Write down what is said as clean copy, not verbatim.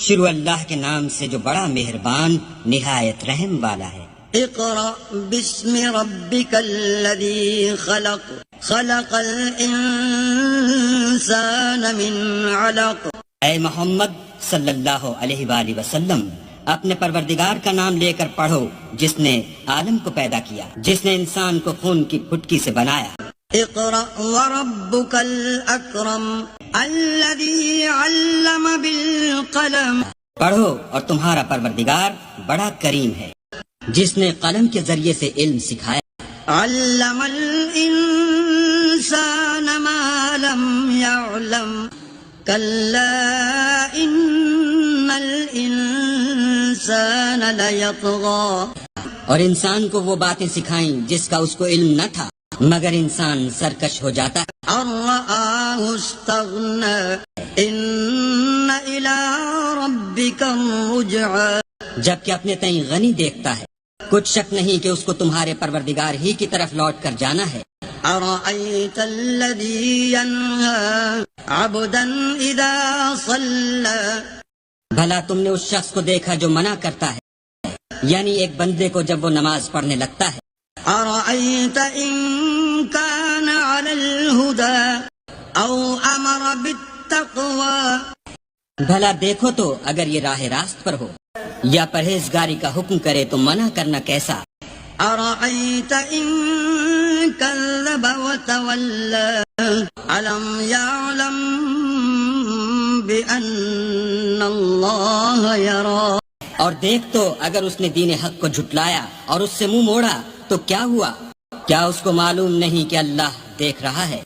شروع اللہ کے نام سے جو بڑا مہربان نہایت رحم والا ہے۔ اقرأ باسم ربك الذي خلق خلق الإنسان من علق۔ اے محمد صلی اللہ علیہ وآلہ وسلم، اپنے پروردگار کا نام لے کر پڑھو جس نے عالم کو پیدا کیا، جس نے انسان کو خون کی پھٹکی سے بنایا۔ اقرأ وربك الأكرم الذي علم بالقلم۔ پڑھو اور تمہارا پروردگار بڑا کریم ہے جس نے قلم کے ذریعے سے علم سکھایا۔ علم الإنسان ما لم يعلم كلا إن الإنسان ليطغى۔ اور انسان کو وہ باتیں سکھائیں جس کا اس کو علم نہ تھا، مگر انسان سرکش ہو جاتا ہے۔ أن رآه استغنى إن إلى ربك الرجعى۔ جبکہ اپنے تئیں غنی دیکھتا ہے، کچھ شک نہیں کہ اس کو تمہارے پروردگار ہی کی طرف لوٹ کر جانا ہے۔ أرأيت الذي ينهى عبدا إذا صلى۔ بھلا تم نے اس شخص کو دیکھا جو منع کرتا ہے، یعنی ایک بندے کو جب وہ نماز پڑھنے لگتا ہے۔ أرأيت إن كان على الهدى أو أمر بالتقوى۔ بھلا دیکھو تو اگر یہ راہ راست پر ہو یا پرہیزگاری کا حکم کرے تو منع کرنا کیسا۔ أرأيت إن كذب وتولى ألم يعلم بأن الله يرى۔ اور دیکھ تو اگر اس نے دین حق کو جھٹلایا اور اس سے منہ موڑا تو کیا ہوا؟ کیا اس کو معلوم نہیں کہ اللہ دیکھ رہا ہے؟